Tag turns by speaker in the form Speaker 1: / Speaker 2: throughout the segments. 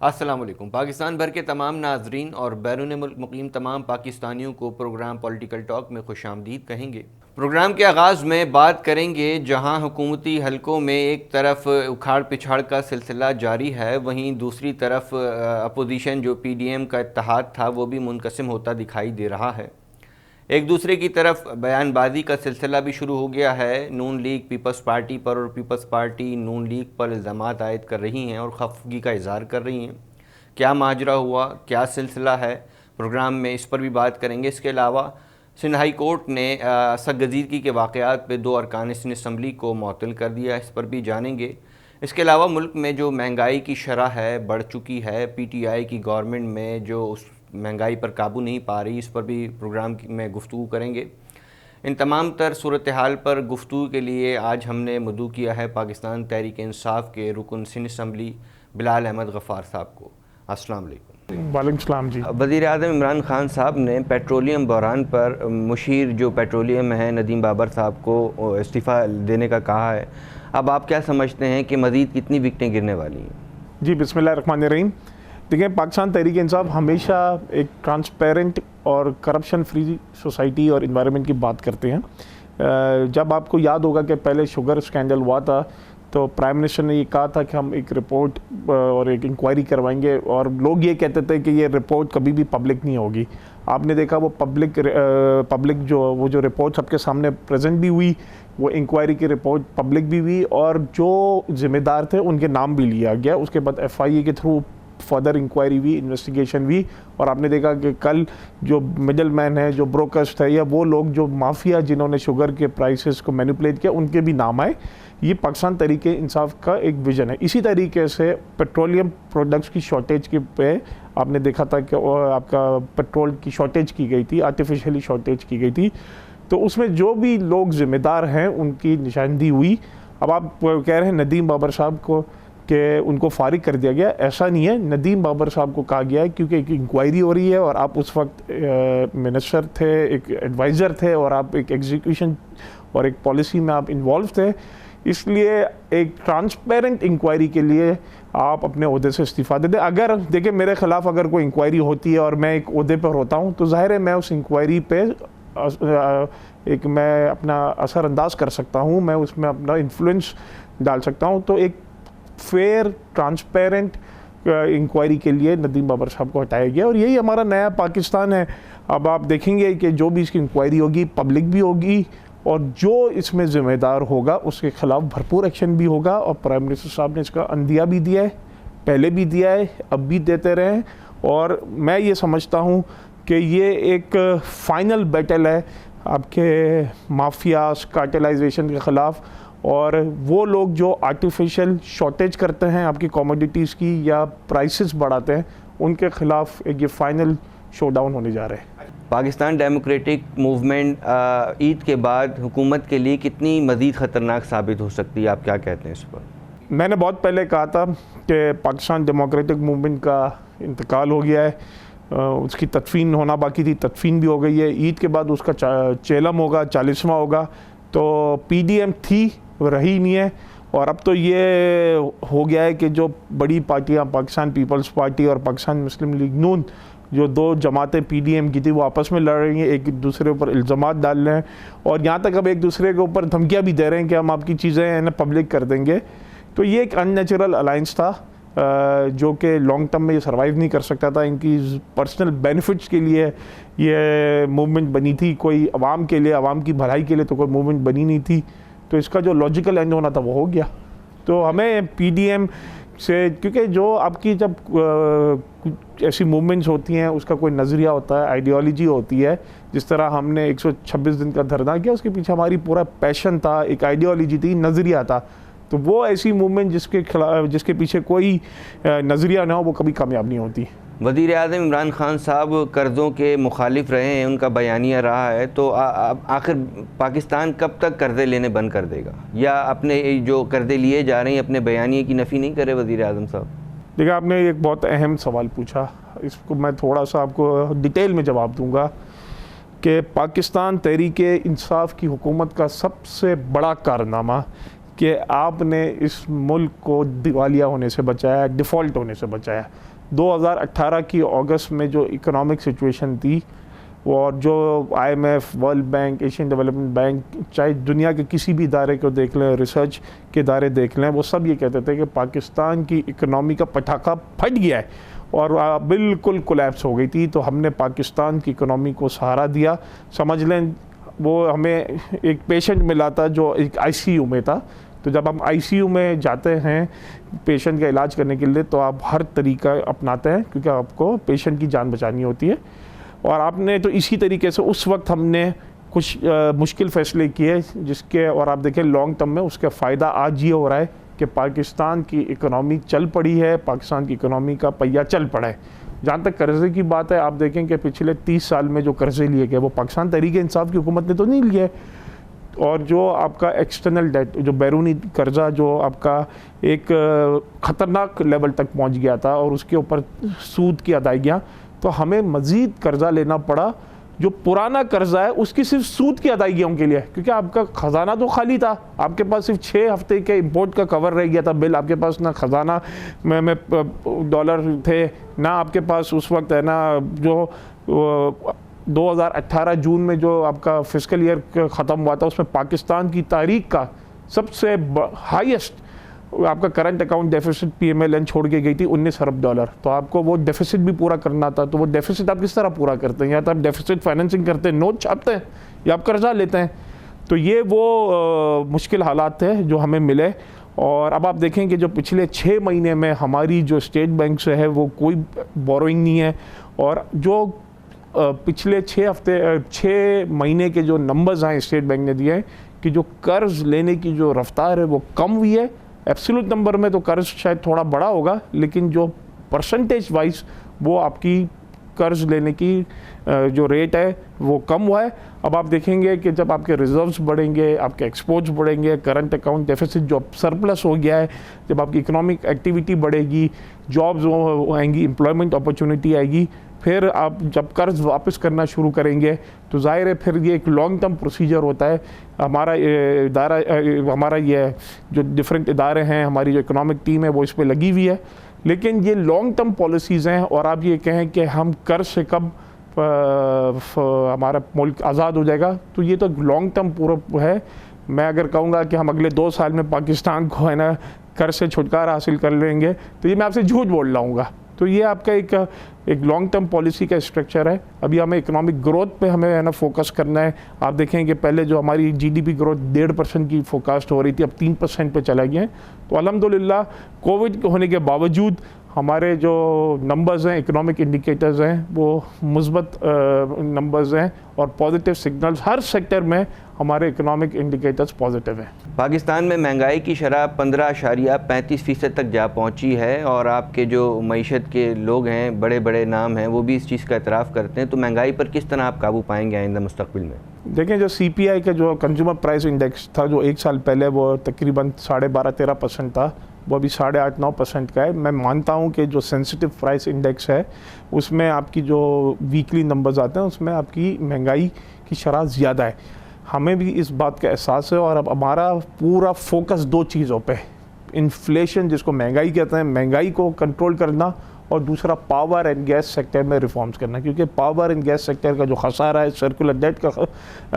Speaker 1: अस्सलाम वालेकुम। पाकिस्तान भर के तमाम नाजरीन और बैरून मुल्क मुकीम तमाम पाकिस्तानियों को प्रोग्राम पॉलिटिकल टॉक में खुशामदीद कहेंगे। प्रोग्राम के आगाज़ में बात करेंगे जहां हुकूमती हलकों में एक तरफ उखाड़ पिछाड़ का सिलसिला जारी है, वहीं दूसरी तरफ अपोजिशन जो PDM का इत्तेहाद था वो भी मुनक़सिम होता दिखाई दे रहा है। एक दूसरे की तरफ बयानबाजी का सिलसिला भी शुरू हो गया है। नून लीग पीपल्स पार्टी पर और पीपल्स पार्टी नून लीग पर इल्ज़ामात आयद कर रही हैं और खफगी का इज़हार कर रही हैं। क्या माजरा हुआ, क्या सिलसिला है, प्रोग्राम में इस पर भी बात करेंगे। इसके अलावा सिंध हाई कोर्ट ने असगजीदगी के वाक़यात पे 2 अरकान सिंध असम्बली को मुअत्तल कर दिया, इस पर भी जानेंगे। इसके अलावा मुल्क में जो महंगाई की शरह है बढ़ चुकी है, PTI की गवर्नमेंट में जो उस महंगाई पर काबू नहीं पा रही, इस पर भी प्रोग्राम में गुफ्तगू करेंगे। इन तमाम तर सूरत हाल पर गुफ्तगू के लिए आज हमने मदऊ किया है पाकिस्तान तहरीक इंसाफ के रुकन सिंध असम्बली बिलाल अहमद गफ़ार साहब को। अस्सलाम वालेकुम।
Speaker 2: वालेकुम सलाम जी।
Speaker 1: वज़ीर आज़म इमरान खान साहब ने पेट्रोलियम बहरान पर मुशीर जो पेट्रोलियम है नदीम बाबर साहब को इस्तीफ़ा देने का कहा है। अब आप क्या समझते हैं कि मज़ीद कितनी विकटें गिरने वाली हैं?
Speaker 2: जी बिस्मिल्लाहिर्रहमानिर्रहीम। देखिए, पाकिस्तान तहरीक इंसाफ हमेशा एक ट्रांसपेरेंट और करप्शन फ्री सोसाइटी और इन्वायरमेंट की बात करते हैं। जब आपको याद होगा कि पहले शुगर स्कैंडल हुआ था तो प्राइम मिनिस्टर ने ये कहा था कि हम एक रिपोर्ट और एक इंक्वायरी करवाएंगे, और लोग ये कहते थे कि ये रिपोर्ट कभी भी पब्लिक नहीं होगी। आपने देखा वो पब्लिक जो रिपोर्ट सबके सामने प्रेजेंट भी हुई, वो इंक्वायरी की रिपोर्ट पब्लिक भी हुई और जो ज़िम्मेदार थे उनके नाम भी लिया गया। उसके बाद FIA के थ्रू फर्दर इंक्वायरी हुई, इन्वेस्टिगेशन हुई, और आपने देखा कि कल जो मिडल मैन है, जो ब्रोकर्स थे या वो लोग जो माफिया जिन्होंने शुगर के प्राइसेस को मैनिपुलेट किया, उनके भी नाम आए। ये पाकिस्तान तरीके इंसाफ का एक विजन है। इसी तरीके से पेट्रोलियम प्रोडक्ट्स की शॉर्टेज के पे आपने देखा था कि आपका पेट्रोल की शॉर्टेज की गई थी, आर्टिफिशियली शॉर्टेज की गई थी, तो उसमें जो भी लोग ज़िम्मेदार हैं उनकी निशानदेही हुई। अब आप कह रहे हैं नदीम बाबर साहब को कि उनको फारिग कर दिया गया, ऐसा नहीं है। नदीम बाबर साहब को कहा गया है क्योंकि एक इंक्वायरी हो रही है और आप उस वक्त मिनिस्टर थे, एक एडवाइज़र थे, और आप एक एग्जीक्यूशन और एक पॉलिसी में आप इन्वॉल्व थे, इसलिए एक ट्रांसपेरेंट इंक्वायरी के लिए आप अपने ओहदे से इस्तीफ़ा दे दें। अगर देखिए, मेरे ख़िलाफ़ अगर कोई इंक्वायरी होती है और मैं एक ओहदे पर होता हूँ तो ज़ाहिर है मैं उस इंक्वायरी पे मैं अपना असरअंदाज कर सकता हूँ, मैं उसमें अपना इन्फ्लुएंस डाल सकता हूँ। तो एक फेयर ट्रांसपेरेंट इंक्वायरी के लिए नदीम बाबर साहब को हटाया गया और यही हमारा नया पाकिस्तान है। अब आप देखेंगे कि जो भी इसकी इंक्वायरी होगी पब्लिक भी होगी, और जो इसमें ज़िम्मेदार होगा उसके ख़िलाफ़ भरपूर एक्शन भी होगा। और प्राइम मिनिस्टर साहब ने इसका अंदिया भी दिया है, पहले भी दिया है, अब भी देते रहें। और मैं ये समझता हूँ कि ये एक फ़ाइनल बैटल है आपके माफियाज कार्टेलाइजेशन के ख़िलाफ़, और वो लोग जो आर्टिफिशियल शॉर्टेज करते हैं आपकी कमोडिटीज़ की या प्राइसेस बढ़ाते हैं, उनके ख़िलाफ़ एक ये फ़ाइनल शोडाउन होने जा रहा है।
Speaker 1: पाकिस्तान डेमोक्रेटिक मूवमेंट ईद के बाद हुकूमत के लिए कितनी मज़ीद ख़तरनाक साबित हो सकती है, आप क्या कहते हैं इस पर? मैंने
Speaker 2: बहुत पहले कहा था कि पाकिस्तान डेमोक्रेटिक मूवमेंट का इंतकाल हो गया है, उसकी तदफीन होना बाकी थी, तदफीन भी हो गई है। ईद के बाद उसका चेलम होगा, 40वां होगा। तो PDM थी, रही नहीं है, और अब तो ये हो गया है कि जो बड़ी पार्टियां पाकिस्तान पीपल्स पार्टी और पाकिस्तान मुस्लिम लीग नून, जो 2 जमातें PDM की थी, वो आपस में लड़ रही हैं, एक दूसरे ऊपर इल्ज़ामात डाल रहे हैं, और यहाँ तक अब एक दूसरे के ऊपर धमकियाँ भी दे रहे हैं कि हम आपकी चीज़ें ना पब्लिक कर देंगे। तो ये एक अननेचुरल अलायंस था जो कि लॉन्ग टर्म में ये सर्वाइव नहीं कर सकता था। इनकी पर्सनल बेनिफिट्स के लिए ये मूवमेंट बनी थी, कोई अवाम के लिए, अवाम की भलाई के लिए तो कोई मूवमेंट बनी नहीं थी। तो इसका जो लॉजिकल एंड होना था वो हो गया। तो हमें PDM से, क्योंकि जो आपकी जब ऐसी मूवमेंट्स होती हैं उसका कोई नज़रिया होता है, आइडियोलॉजी होती है। जिस तरह हमने 126 दिन का धरना किया, उसके पीछे हमारी पूरा पैशन था, एक आइडियोलॉजी थी, नज़रिया था। तो वो ऐसी मूवमेंट जिसके पीछे कोई नज़रिया ना हो, वो कभी कामयाब नहीं होती।
Speaker 1: वज़ीर आज़म इमरान खान साहब कर्ज़ों के मुखालिफ रहे हैं, उनका बयानिया रहा है, तो आखिर पाकिस्तान कब तक कर्ज़े लेने बंद कर देगा, या अपने जो कर्ज़े लिए जा रहे हैं अपने बयानिए की नफ़ी नहीं करे वज़ीर आज़म साहब?
Speaker 2: देखिए, आपने एक बहुत अहम सवाल पूछा, इसको मैं थोड़ा सा आपको डिटेल में जवाब दूंगा कि पाकिस्तान तहरीक इंसाफ की हुकूमत का सबसे बड़ा कारनामा कि आपने इस मुल्क को दिवालिया होने से बचाया, डिफ़ॉल्ट होने से बचाया। 2018 की अगस्त में जो इकोनॉमिक सिचुएशन थी, और जो IMF, world bank, Asian development bank, चाहे दुनिया के किसी भी इदारे को देख लें, रिसर्च के इदारे देख लें, वो सब ये कहते थे कि पाकिस्तान की इकोनॉमी का पटाखा फट गया है और बिल्कुल कोलैप्स हो गई थी। तो हमने पाकिस्तान की इकोनॉमी को सहारा दिया। समझ लें वो हमें एक पेशेंट मिला था जो एक ICU में था। तो जब हम ICU में जाते हैं पेशेंट का इलाज करने के लिए, तो आप हर तरीका अपनाते हैं क्योंकि आपको पेशेंट की जान बचानी होती है। और आपने तो इसी तरीके से उस वक्त हमने कुछ मुश्किल फ़ैसले किए जिसके, और आप देखें लॉन्ग टर्म में उसका फ़ायदा आज ये हो रहा है कि पाकिस्तान की इकोनॉमी चल पड़ी है, पाकिस्तान की इकोनॉमी का पहिया चल पड़ा है। जहाँ तक कर्ज़े की बात है, आप देखें कि पिछले 30 साल में जो कर्ज़े लिए गए वो पाकिस्तान तहरीक इंसाफ की हुकूमत ने तो नहीं लिए। और जो आपका एक्सटर्नल डेट, जो बैरूनी कर्ज़ा जो आपका एक ख़तरनाक लेवल तक पहुँच गया था, और उसके ऊपर सूद की अदायगियाँ, तो हमें मज़ीद कर्ज़ा लेना पड़ा। जो पुराना कर्ज़ा है उसकी सिर्फ सूद की अदायगियों के लिए, क्योंकि आपका ख़जाना तो खाली था, आपके पास सिर्फ 6 हफ्ते के इंपोर्ट का कवर रह गया था बिल। आपके पास ना ख़जाना में डॉलर थे, ना आपके पास उस वक्त है ना जो 2018 जून में जो आपका फिस्कल ईयर ख़त्म हुआ था उसमें पाकिस्तान की तारीख का सबसे हाईएस्ट आपका करंट अकाउंट डेफिसिट PMLN छोड़ के गई थी $19 अरब। तो आपको वो डेफिसिट भी पूरा करना था। तो वो डेफिसिट आप किस तरह पूरा करते हैं? या तो आप डेफिसिट फाइनेंसिंग करते हैं, नोट छापते हैं, या आप कर्जा लेते हैं। तो ये वो मुश्किल हालात थे जो हमें मिले। और अब आप देखें कि जो पिछले 6 महीने में हमारी जो स्टेट बैंक से है वो कोई बोरोइंग नहीं है, और जो पिछले 6 महीने के जो नंबर्स हैं स्टेट बैंक ने दिए हैं कि जो कर्ज़ लेने की जो रफ्तार है वो कम हुई है। एब्सोल्यूट नंबर में तो कर्ज़ शायद थोड़ा बड़ा होगा, लेकिन जो परसेंटेज वाइज वो आपकी कर्ज़ लेने की जो रेट है वो कम हुआ है। अब आप देखेंगे कि जब आपके रिजर्व्स बढ़ेंगे, आपके एक्सपोर्ट्स बढ़ेंगे, करंट अकाउंट डेफिसिट जो सरप्लस हो गया है, जब आपकी इकोनॉमिक एक्टिविटी बढ़ेगी, जॉब्स आएंगी, एम्प्लॉयमेंट अपॉर्चुनिटी आएगी, फिर आप जब कर्ज़ वापस करना शुरू करेंगे तो ज़ाहिर है फिर ये एक लॉन्ग टर्म प्रोसीजर होता है। हमारा इदारा, हमारा ये जो डिफरेंट इदारे हैं, हमारी जो इकोनॉमिक टीम है वो इस पर लगी हुई है, लेकिन ये लॉन्ग टर्म पॉलिसीज़ हैं। और आप ये कहें कि हम कर्ज़ से कब हमारा मुल्क आज़ाद हो जाएगा, तो ये तो लॉन्ग टर्म पूरा है। मैं अगर कहूँगा कि हम अगले 2 साल में पाकिस्तान को है ना कर्ज़ से छुटकारा हासिल कर लेंगे, तो ये मैं आपसे झूठ बोल रहा हूँ। तो ये आपका एक लॉन्ग टर्म पॉलिसी का स्ट्रक्चर है। अभी हमें इकोनॉमिक ग्रोथ पे हमें है ना फोकस करना है। आप देखें कि पहले जो हमारी GDP ग्रोथ 1.5% की फोकास्ट हो रही थी, अब 3% पे चला गया है। तो अल्हम्दुलिल्लाह कोविड होने के बावजूद हमारे जो नंबर्स हैं, इकोनॉमिक इंडिकेटर्स हैं, वो मुस्बत नंबर्स हैं और पॉजिटिव सिग्नल्स हर सेक्टर में हमारे इकोनॉमिक इंडिकेटर्स पॉजिटिव हैं।
Speaker 1: पाकिस्तान में महंगाई की शरह 15.35% तक जा पहुंची है, और आपके जो मईशत के लोग हैं, बड़े बड़े नाम हैं, वो भी इस चीज़ का एतराफ़ करते हैं। तो महंगाई पर किस तरह आप काबू पाएंगे आइंदा मुस्तक़बिल में?
Speaker 2: देखें, जो CPI का जो कंज्यूमर प्राइस इंडेक्स था, जो 1 साल पहले वो तकरीबन 12.5-13% था, वो अभी 8.5-9% का है। मैं मानता हूँ कि जो सेंसिटिव प्राइस इंडेक्स है उसमें आपकी जो वीकली नंबर्स आते हैं उसमें आपकी महंगाई की शरह ज़्यादा है। हमें भी इस बात का एहसास है, और अब हमारा पूरा फोकस 2 चीज़ों पे, इन्फ्लेशन जिसको महंगाई कहते हैं, महंगाई को कंट्रोल करना, और दूसरा पावर एंड गैस सेक्टर में रिफॉर्म्स करना। क्योंकि पावर एंड गैस सेक्टर का जो खसारा है, सर्कुलर डेट का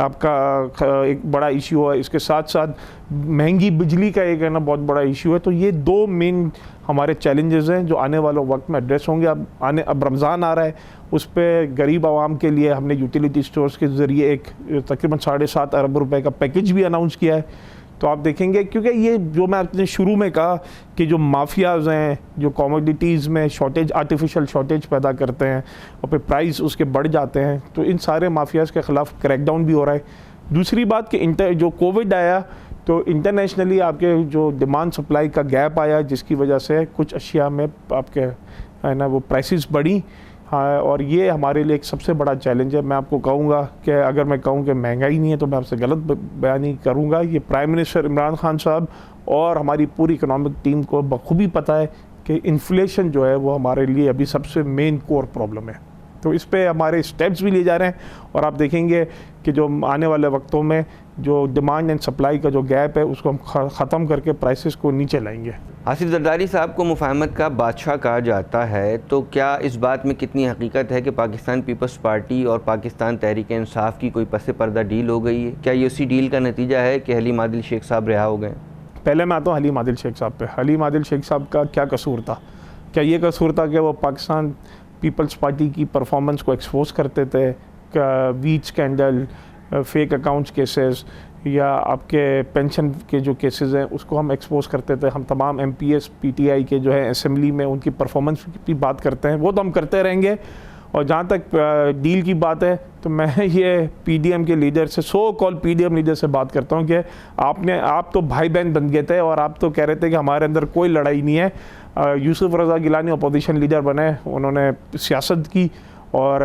Speaker 2: आपका एक बड़ा इशू है, इसके साथ साथ महंगी बिजली का एक है ना बहुत बड़ा इशू है। तो ये 2 मेन हमारे चैलेंजेस हैं जो आने वाले वक्त में एड्रेस होंगे। अब रमज़ान आ रहा है, उस पर गरीब आवाम के लिए हमने यूटिलिटी स्टोर्स के ज़रिए एक तकरीबन 7.5 अरब रुपए का पैकेज भी अनाउंस किया है। तो आप देखेंगे, क्योंकि ये जो मैं आपने शुरू में कहा कि जो माफियाज़ हैं, जो कमोडिटीज़ में शॉर्टेज, आर्टिफिशियल शॉर्टेज पैदा करते हैं और फिर प्राइस उसके बढ़ जाते हैं, तो इन सारे माफियाज़ के ख़िलाफ़ क्रैकडाउन भी हो रहा है। दूसरी बात कि जो कोविड आया तो इंटरनेशनली आपके जो डिमांड सप्लाई का गैप आया, जिसकी वजह से कुछ अशिया में आपके है ना वो प्राइसेस बढ़ी। हाँ, और ये हमारे लिए एक सबसे बड़ा चैलेंज है। मैं आपको कहूँगा कि अगर मैं कहूँ कि महंगाई नहीं है तो मैं आपसे गलत बयानी करूँगा। ये प्राइम मिनिस्टर इमरान खान साहब और हमारी पूरी इकोनॉमिक टीम को बखूबी पता है कि इन्फ्लेशन जो है वो हमारे लिए अभी सबसे मेन कोर प्रॉब्लम है। तो इस पे हमारे स्टेप्स भी लिए जा रहे हैं, और आप देखेंगे कि जो आने वाले वक्तों में जो डिमांड एंड सप्लाई का जो गैप है उसको हम ख़त्म करके प्राइसेस को नीचे लाएंगे।
Speaker 1: आसिफ जरदारी साहब को मुफाहमत का बादशाह कहा जाता है, तो क्या इस बात में कितनी हकीकत है कि पाकिस्तान पीपल्स पार्टी और पाकिस्तान तहरीक इंसाफ की कोई पस पर्दा डील हो गई है? क्या ये उसी डील का नतीजा है कि हलीम आदिल शेख साहब रिहा हो गए?
Speaker 2: पहले मैं आता हूँ हलीम आदिल शेख साहब पे। हलीम आदिल शेख साहब का क्या कसूर था? क्या ये कसूर था कि वो पाकिस्तान पीपल्स पार्टी की परफॉर्मेंस को एक्सपोज करते थे? Wheat scandal, fake accounts cases या आपके पेंशन के जो केसेस हैं उसको हम एक्सपोज करते थे। हम तमाम MPs PTI के जो है असेंबली में उनकी परफॉर्मेंस की बात करते हैं, वो तो हम करते रहेंगे। और जहाँ तक डील की बात है तो मैं ये PDM के लीडर से, सो कॉल PDM लीडर से बात करता हूँ कि आप तो भाई बहन बन गए थे और आप तो कह रहे थे कि हमारे अंदर कोई लड़ाई नहीं है। यूसुफ रज़ा गिलानी अपोजिशन लीडर बने, उन्होंने सियासत की और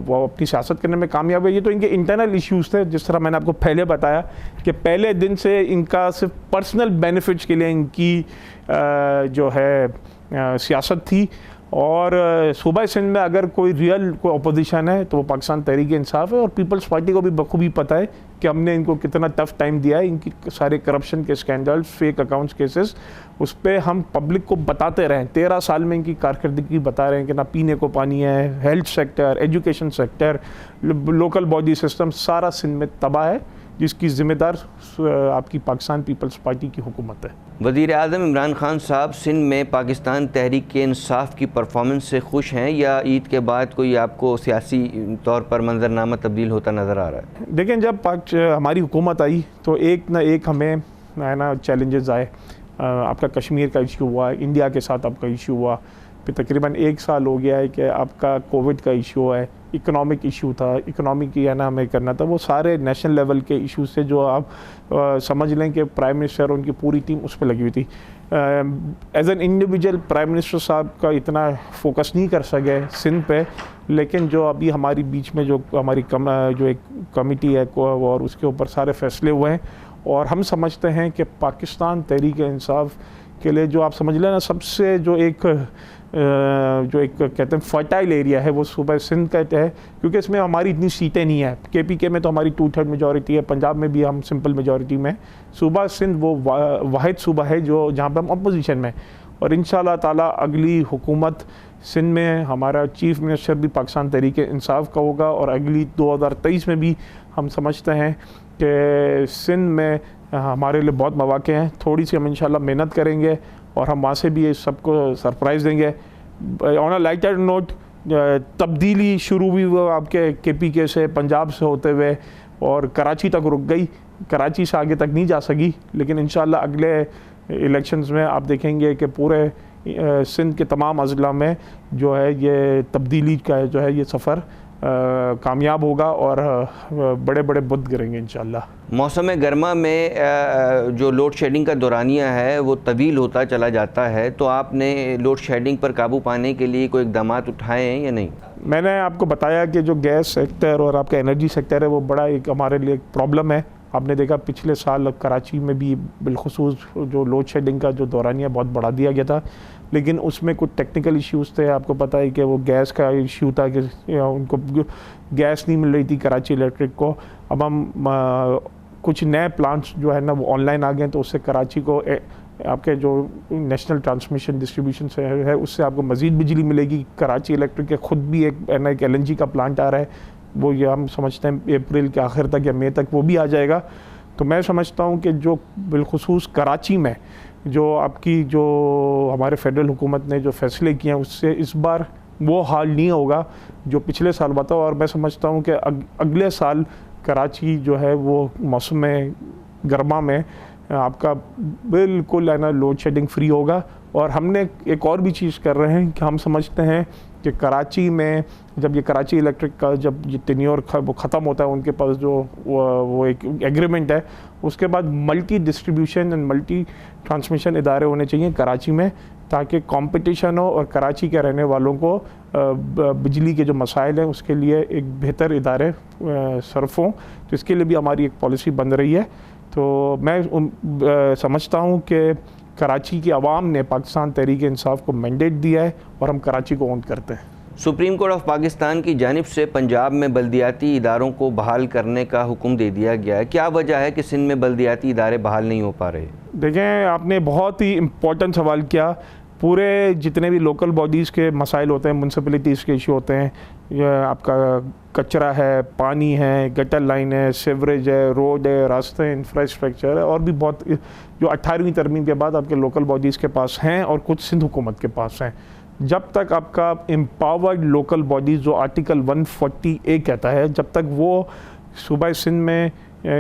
Speaker 2: वो अपनी सियासत करने में कामयाब है। ये तो इनके इंटरनल इश्यूज़ थे, जिस तरह मैंने आपको पहले बताया कि पहले दिन से इनका सिर्फ पर्सनल बेनिफिट्स के लिए इनकी जो है सियासत थी। और सूबा सिंध में अगर कोई रियल कोई अपोजिशन है तो वो पाकिस्तान तहरीक इंसाफ है। और पीपल्स पार्टी को भी बखूबी पता है कि हमने इनको कितना टफ टाइम दिया है। इनकी सारे करप्शन के स्कैंडल्स, फेक अकाउंट्स केसेस, उस पर हम पब्लिक को बताते रहें। 13 साल में इनकी कारकर्दगी बता रहे हैं कि ना पीने को पानी है, health sector, education sector, local body system सारा सिंध में तबाह है, जिसकी ज़िम्मेदार आपकी पाकिस्तान पीपल्स पार्टी की हुकूमत है।
Speaker 1: वज़ीर आज़म इमरान खान साहब सिंध में पाकिस्तान तहरीक के इंसाफ की परफॉर्मेंस से खुश हैं या ईद के बाद कोई आपको सियासी तौर पर मंजरनामा तब्दील होता नज़र आ रहा है?
Speaker 2: देखें, जब हमारी हुकूमत आई तो एक ना एक हमें ना चैलेंजेस आए। आपका कश्मीर का इशू हुआ, इंडिया के साथ आपका इशू हुआ, फिर तकरीबन 1 साल हो गया है कि आपका कोविड का इशू है, इकोनॉमिक इशू था, इकोनॉमिक की है ना हमें करना था। वो सारे नेशनल लेवल के इशूज़ से जो आप समझ लें कि प्राइम मिनिस्टर और उनकी पूरी टीम उस पर लगी हुई थी। As an individual prime minister साहब का इतना फोकस नहीं कर सके सिंध पे, लेकिन जो अभी हमारी बीच में जो हमारी जो एक कमेटी है और उसके ऊपर सारे फैसले हुए हैं। और हम समझते हैं कि पाकिस्तान तहरीक इंसाफ के लिए जो आप समझ लें ना सबसे जो एक कहते हैं फर्टाइल एरिया है वो सूबा सिंध का है, क्योंकि इसमें हमारी इतनी सीटें नहीं है। KPK में तो हमारी 2/3 मेजॉरिटी है, पंजाब में भी हम सिंपल मेजॉरिटी में। सूबा सिंध वो वाहिद सूबा है जो जहाँ पर हम अपोजिशन में। और इंशाअल्लाह ताला अगली हुकूमत सिंध में हमारा चीफ मिनिस्टर भी पाकिस्तान तहरीक इंसाफ का होगा। और अगली 2023 में भी हम समझते हैं कि सिंध में हमारे लिए बहुत मौके हैं। थोड़ी सी हम इंशाल्लाह मेहनत करेंगे और हम वहाँ से भी सबको सरप्राइज़ देंगे। ऑन अ लाइटर नोट, तब्दीली शुरू हुई वो आपके KPK से, पंजाब से होते हुए और कराची तक रुक गई, कराची से आगे तक नहीं जा सकी। लेकिन इंशाल्लाह अगले इलेक्शंस में आप देखेंगे कि पूरे सिंध के तमाम अजला में जो है ये तब्दीली का जो है ये सफ़र कामयाब होगा और बड़े बड़े बुद्ध गिरेंगे इंशाल्लाह।
Speaker 1: मौसम गर्मा में जो लोड शेडिंग का दौरानिया है वो तवील होता चला जाता है, तो आपने लोड शेडिंग पर काबू पाने के लिए कोई इक़दाम उठाए हैं या नहीं?
Speaker 2: मैंने आपको बताया कि जो गैस सेक्टर और आपका एनर्जी सेक्टर है वो बड़ा एक हमारे लिए प्रॉब्लम है। आपने देखा पिछले साल कराची में भी बिलखुसूस जो लोड शेडिंग का जो दौरानिया बहुत बढ़ा दिया गया था, लेकिन उसमें कुछ टेक्निकल इश्यूज़ थे। आपको पता है कि वो गैस का इश्यू था कि उनको गैस नहीं मिल रही थी कराची इलेक्ट्रिक को। अब हम कुछ नए प्लांट्स जो है ना वो ऑनलाइन आ गए, तो उससे कराची को आपके जो नेशनल ट्रांसमिशन डिस्ट्रीब्यूशन से है उससे आपको मज़ीद बिजली मिलेगी। कराची इलेक्ट्रिक के ख़ुद भी एक LNG का प्लांट आ रहा है, वो ये हम समझते हैं अप्रैल के आखिर तक या मई तक वो भी आ जाएगा। तो मैं समझता हूँ कि जो बिलखुसूस कराची में जो आपकी जो हमारे फेडरल हुकूमत ने जो फैसले किए हैं उससे इस बार वो हाल नहीं होगा जो पिछले साल हुआ था। और मैं समझता हूँ कि अगले साल कराची जो है वो मौसम गर्मा में आपका बिल्कुल है ना लोड शेडिंग फ्री होगा। और हमने एक और भी चीज़ कर रहे हैं कि हम समझते हैं कि कराची में जब ये कराची इलेक्ट्रिक का जब ये टेन्योर वो ख़त्म होता है, उनके पास जो वो एक एग्रीमेंट है, उसके बाद multi distribution and multi transmission इदारे होने चाहिए कराची में, ताकि कंपटीशन हो और कराची के रहने वालों को बिजली के जो मसाइल हैं उसके लिए एक बेहतर इदारे सर्फ हों। तो इसके लिए भी हमारी एक पॉलिसी बन रही है। तो मैं समझता हूँ कि कराची की आवाम ने पाकिस्तान तहरीक इंसाफ को मैंडेट दिया है और हम कराची को ओन करते हैं।
Speaker 1: सुप्रीम कोर्ट ऑफ पाकिस्तान की जानिब से पंजाब में बल्दियाती इदारों को बहाल करने का हुक्म दे दिया गया है। क्या वजह है कि सिंध में बल्दियाती इदारे बहाल नहीं हो पा रहे?
Speaker 2: देखें, आपने बहुत ही इम्पोर्टेंट सवाल किया। पूरे जितने भी लोकल बॉडीज़ के मसाइल होते हैं, म्यूनसिपलिटीज़ के इशू होते हैं, या आपका कचरा है, पानी है, गटर लाइन है, सीवरेज है, रोड है, रास्ते, इंफ्रास्ट्रक्चर है, और भी बहुत जो 18वीं तरमीम के बाद आपके लोकल बॉडीज़ के पास हैं और कुछ सिंध हुकूमत के पास हैं। जब तक आपका एम्पावर्ड लोकल बॉडीज़ जो आर्टिकल 140A कहता है, जब तक वो सूबा सिंध में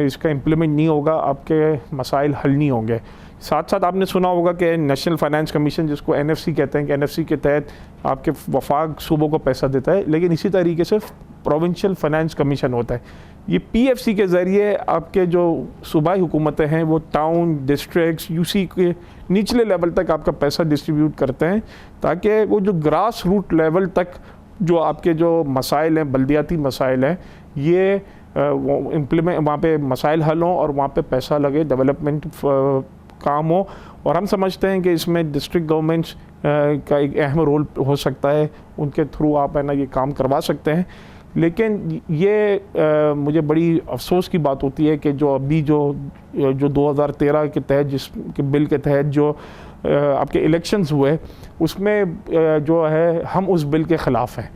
Speaker 2: इसका इम्प्लीमेंट नहीं होगा, आपके मसाइल हल नहीं होंगे। साथ साथ आपने सुना होगा कि नेशनल फाइनेंस कमीशन, जिसको NFC कहते हैं, कि NFC के तहत आपके वफाक सूबों को पैसा देता है, लेकिन इसी तरीके से प्रोविंशियल फाइनेंस कमीशन होता है। ये PFC के ज़रिए आपके जो सूबाई हुकूमतें हैं वो टाउन, डिस्ट्रिक्ट्स, UC के निचले लेवल तक आपका पैसा डिस्ट्रीब्यूट करते हैं, ताकि वो जो ग्रास रूट लेवल तक जो आपके जो मसाइल हैं, बल्दियाती मसाइल हैं, ये वो इम्प्लीमेंट, वहाँ पे मसाइल हल हों और वहाँ पे पैसा लगे, डेवलपमेंट काम हो। और हम समझते हैं कि इसमें डिस्ट्रिक्ट गवर्नमेंट्स का एक अहम रोल हो सकता है, उनके थ्रू आप है ना ये काम करवा सकते हैं। लेकिन ये मुझे बड़ी अफसोस की बात होती है कि जो अभी जो 2013 के तहत, जिस के बिल के तहत जो आपके इलेक्शंस हुए, उसमें जो है हम उस बिल के ख़िलाफ़ हैं।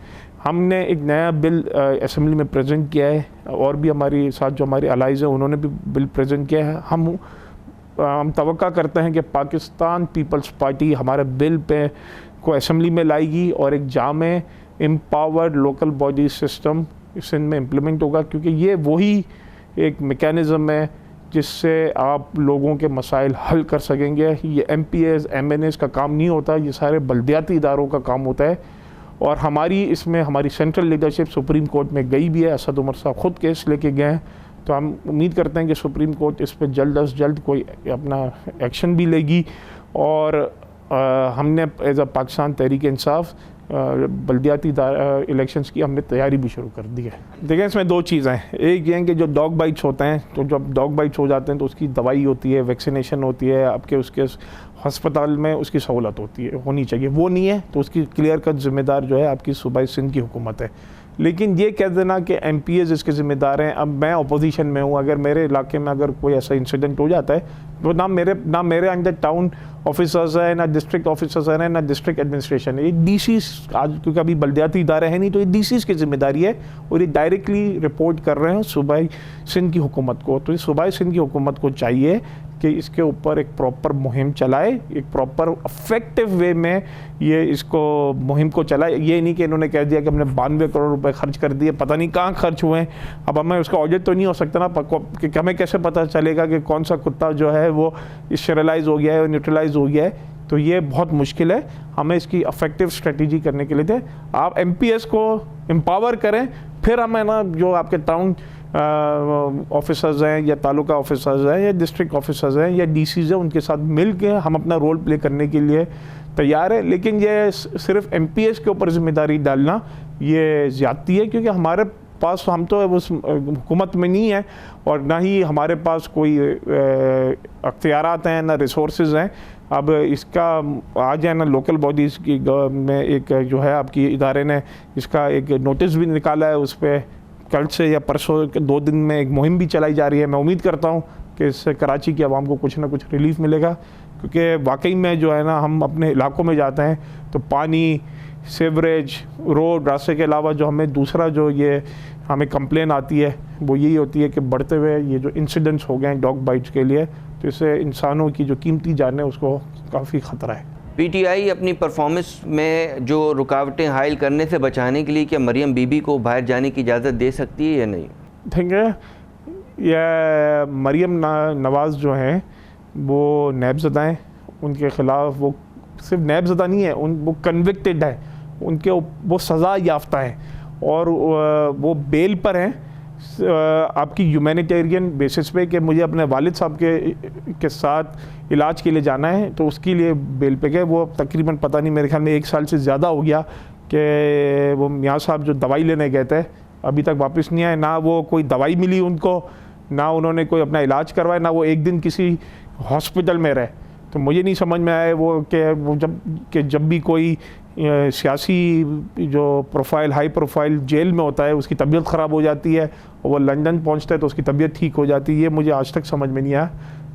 Speaker 2: हमने एक नया बिल असेंबली में प्रेजेंट किया है, और भी हमारे साथ जो हमारे अलाइज़ हैं उन्होंने भी बिल प्रेजेंट किया है। हम तवक्का करते हैं कि पाकिस्तान पीपल्स पार्टी हमारे बिल पे को असेंबली में लाएगी और एक जामे empowered local body system Sindh में इम्प्लीमेंट होगा, क्योंकि ये वही एक मेकैनिज़म है जिससे आप लोगों के मसाइल हल कर सकेंगे। ये MPAs MNAs का काम नहीं होता, ये सारे बल्दियाती इदारों का काम होता है। और हमारी इसमें हमारी सेंट्रल लीडरशिप सुप्रीम कोर्ट में गई भी है, असद उमर साहब ख़ुद केस लेके गए हैं। तो हम उम्मीद करते हैं कि सुप्रीम कोर्ट इस पर जल्द अज जल्द कोई अपना एक्शन भी लेगी। और हमने एज अ पाकिस्तान तहरीक इंसाफ बल्दियाती इलेक्शंस की हमने तैयारी भी शुरू कर दी है। देखिए, इसमें दो चीज़ें हैं। एक ये है कि जो डॉग बाइट्स होते हैं, तो जब डॉग बाइट्स हो जाते हैं तो उसकी दवाई होती है, वैक्सीनेशन होती है, आपके उसके हस्पताल में उसकी सहूलत होती है, होनी चाहिए। वो नहीं है तो उसकी क्लियर कट ज़िम्मेदार जो है आपकी सूबाई सिंध की हुकूमत है। लेकिन ये कह देना कि MPAs इसके ज़िम्मेदार हैं, अब मैं अपोजिशन में हूँ, अगर मेरे इलाके में अगर कोई ऐसा इंसिडेंट हो जाता है तो ना मेरे अंदर टाउन ऑफिसर्स है, ना डिस्ट्रिक्ट ऑफिसर्स हैं, ना डिस्ट्रिक्ट एडमिनिस्ट्रेशन है। ये DCs आज, क्योंकि अभी बल्दियाती इदारे हैं नहीं, तो ये DCs की जिम्मेदारी है और ये डायरेक्टली रिपोर्ट कर रहे हैं सूबाई सिंध की हुकूमत को। तो ये सूबाई सिंध की हुकूमत को चाहिए कि इसके ऊपर एक प्रॉपर मुहिम चलाए, एक प्रॉपर इफेक्टिव वे में ये इसको मुहिम को चलाए। ये नहीं कि इन्होंने कह दिया कि हमने 92 करोड़ रुपए खर्च कर दिए, पता नहीं कहाँ खर्च हुए हैं। अब हमें उसका ऑडिट तो नहीं हो सकता ना, कि हमें कैसे पता चलेगा कि कौन सा कुत्ता जो है वो स्टेरलाइज हो गया है और न्यूट्रलाइज हो गया है। तो ये बहुत मुश्किल है। हमें इसकी इफेक्टिव स्ट्रेटजी करने के लिए थे आप MPAs को एम्पावर करें, फिर हमें ना जो आपके टाउन ऑफिसर्स हैं या तालुका ऑफिसर्स हैं या डिस्ट्रिक्ट ऑफिसर्स हैं या DCs हैं, उनके साथ मिल के हम अपना रोल प्ले करने के लिए तैयार है। लेकिन ये सिर्फ MPAs के ऊपर जिम्मेदारी डालना ये ज़्यादती है, क्योंकि हमारे पास, हम तो उस हुकूमत में नहीं है और ना ही हमारे पास कोई अख्तियारात हैं, ना रिसोर्सेज हैं। अब इसका आज है ना लोकल बॉडीज़ की में एक जो है आपकी इदारे ने इसका एक नोटिस भी निकाला है, उस पर कल से या परसों के 2 दिन में एक मुहिम भी चलाई जा रही है। मैं उम्मीद करता हूँ कि इससे कराची की आवाम को कुछ ना कुछ रिलीफ मिलेगा, क्योंकि वाकई में जो है ना हम अपने इलाकों में जाते हैं तो पानी, सीवरेज, रोड, रास्ते के अलावा जो हमें दूसरा जो ये हमें कंप्लेन आती है वो यही होती है कि बढ़ते हुए ये जो इंसिडेंट्स हो गए हैं डॉग बाइट्स के लिए, तो इससे इंसानों की जो कीमती जान है उसको काफ़ी ख़तरा है।
Speaker 1: PTI अपनी परफॉर्मेंस में जो रुकावटें हायल करने से बचाने के लिए क्या मरियम बीबी को बाहर जाने की इजाज़त दे सकती है या नहीं?
Speaker 2: ठीक है, यह मरियम नवाज़ जो हैं वो नैबज़दा हैं, उनके ख़िलाफ़ वो सिर्फ नैबज़दा नहीं है, वो कन्विक्टेड है, उनके वो सज़ा याफ्ता हैं और वो बेल पर हैं आपकी ह्यूमैनिटेरियन बेसिस पे कि मुझे अपने वालिद साहब के साथ इलाज के लिए जाना है, तो उसके लिए बेल पे गए। वो तकरीबन पता नहीं, मेरे ख्याल में 1 साल से ज़्यादा हो गया कि वो मियाँ साहब जो दवाई लेने गए थे अभी तक वापस नहीं आए। ना वो कोई दवाई मिली उनको, ना उन्होंने कोई अपना इलाज करवाया, ना वो एक दिन किसी हॉस्पिटल में रहे। तो मुझे नहीं समझ में आया वो जब भी कोई सियासी जो प्रोफाइल हाई प्रोफाइल जेल में होता है उसकी तबीयत ख़राब हो जाती है और वो लंदन पहुंचता है तो उसकी तबीयत ठीक हो जाती है। ये मुझे आज तक समझ में नहीं आया।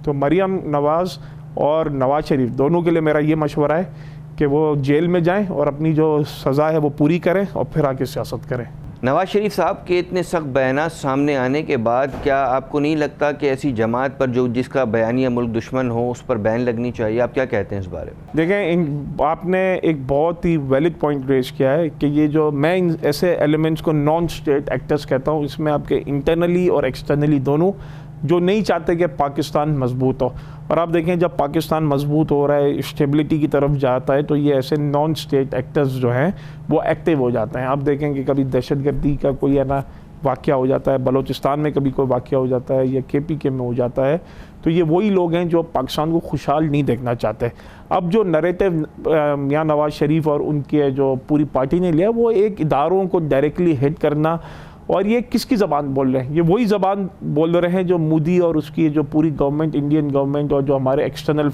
Speaker 2: तो मरियम नवाज़ और नवाज़ शरीफ दोनों के लिए मेरा ये मशवरा है कि वो जेल में जाएं और अपनी जो सज़ा है वो पूरी करें और फिर आके सियासत करें।
Speaker 1: नवाज़ शरीफ साहब के इतने सख्त बयान सामने आने के बाद क्या आपको नहीं लगता कि ऐसी जमात पर जिसका बयानिया मुल्क दुश्मन हो उस पर बैन लगनी चाहिए? आप क्या कहते हैं इस बारे में?
Speaker 2: देखें, आपने एक बहुत ही वैलिड पॉइंट रेज किया है कि ये जो मैं ऐसे एलिमेंट्स को नॉन स्टेट एक्टर्स कहता हूँ, इसमें आपके इंटरनली और एक्सटर्नली दोनों जो नहीं चाहते कि पाकिस्तान मजबूत हो। और आप देखें जब पाकिस्तान मजबूत हो रहा है, स्टेबिलिटी की तरफ जाता है, तो ये ऐसे नॉन स्टेट एक्टर्स जो हैं वो एक्टिव हो जाते हैं। आप देखें कि कभी दहशतगर्दी का कोई है ना वाक़या हो जाता है, बलूचिस्तान में कभी कोई वाक़या हो जाता है या KPK में हो जाता है, तो ये वही लोग हैं जो पाकिस्तान को खुशहाल नहीं देखना चाहते। अब जो नरेटिव मियां नवाज़ शरीफ और उनके जो पूरी पार्टी ने लिया वो एक इदारों को डायरेक्टली हिट करना, और ये किसकी ज़बान बोल रहे हैं? ये वही ज़बान बोल रहे हैं जो मोदी और उसकी जो पूरी गवर्नमेंट, इंडियन गवर्नमेंट और जो हमारे एक्सटर्नल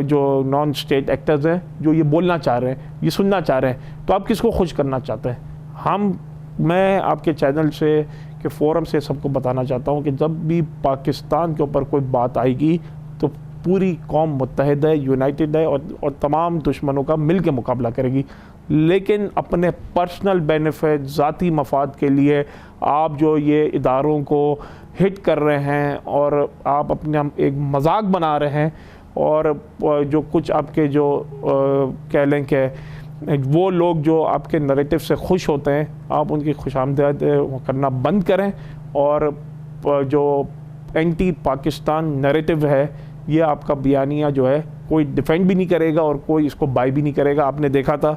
Speaker 2: जो नॉन स्टेट एक्टर्स हैं जो ये बोलना चाह रहे हैं, ये सुनना चाह रहे हैं। तो आप किसको खुश करना चाहते हैं? मैं आपके चैनल से के फोरम से सबको बताना चाहता हूँ कि जब भी पाकिस्तान के ऊपर कोई बात आएगी तो पूरी कौम मुत्तहिद है, यूनाइटेड है और तमाम दुश्मनों का मिल के मुकाबला करेगी। लेकिन अपने पर्सनल बेनिफिट, ज़ाती मफाद के लिए आप जो ये इदारों को हिट कर रहे हैं और आप अपने एक मजाक बना रहे हैं, और जो कुछ आपके जो कह लें कि वो लोग जो आपके नैरेटिव से खुश होते हैं, आप उनकी खुशामदीद करना बंद करें। और जो एंटी पाकिस्तान नैरेटिव है, ये आपका बयानिया जो है कोई डिफेंड भी नहीं करेगा और कोई इसको बाय भी नहीं करेगा। आपने देखा था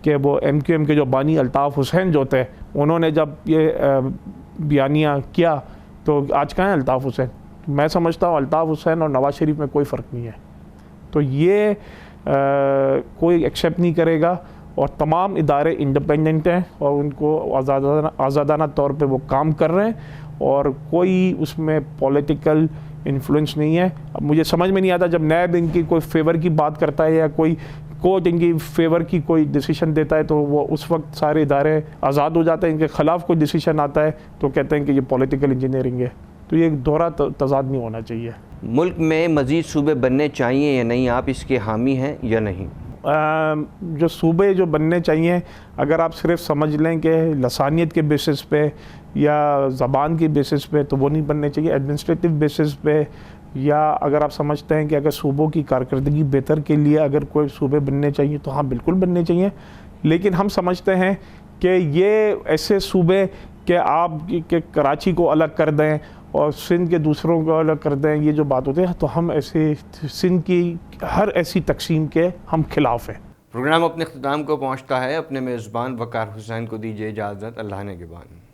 Speaker 2: कि वो MQM के जो बानी अल्ताफ़ हुसैन जो थे, उन्होंने जब ये बयानिया किया तो आज कहाँ है अल्ताफ़ हुसैन? मैं समझता हूँ अल्ताफ़ हुसैन और नवाज़ शरीफ में कोई फ़र्क नहीं है। तो ये कोई एक्सेप्ट नहीं करेगा, और तमाम इदारे इंडिपेंडेंट हैं और उनको आज़ादाना तौर पे वो काम कर रहे हैं, और कोई उसमें पॉलिटिकल इन्फ्लुएंस नहीं है। अब मुझे समझ में नहीं आता जब नैब इनकी कोई फेवर की बात करता है या कोई कोर्ट इनकी फेवर की कोई डिसीजन देता है तो वो उस वक्त सारे इदारे आज़ाद हो जाते हैं। इनके ख़िलाफ़ कोई डिसीजन आता है तो कहते हैं कि ये पॉलिटिकल इंजीनियरिंग है। तो ये एक दोहरा तज़ाद नहीं होना चाहिए।
Speaker 1: मुल्क में मज़ीद सूबे बनने चाहिए या नहीं, आप इसके हामी हैं या नहीं?
Speaker 2: जो सूबे जो बनने चाहिए, अगर आप सिर्फ समझ लें कि लसानियत के बेसिस पे या ज़बान के बेसिस पे, तो वो नहीं बनने चाहिए। एडमिनिस्ट्रेटिव बेसिस पे, या अगर आप समझते हैं कि अगर सूबों की कारकर्दगी बेहतर के लिए अगर कोई सूबे बनने चाहिए तो हाँ बिल्कुल बनने चाहिए। लेकिन हम समझते हैं कि ये ऐसे सूबे कि आप के कराची को अलग कर दें और सिंध के दूसरों को अलग कर दें, ये जो बात होती है, तो हम ऐसे सिंध की हर ऐसी तकसीम के हम खिलाफ हैं।
Speaker 1: प्रोग्राम अपने इख्तिताम को पहुँचता है। अपने मेज़बान वक़ार हुसैन को दीजिए इजाज़त। अल्लाह ने के बाद।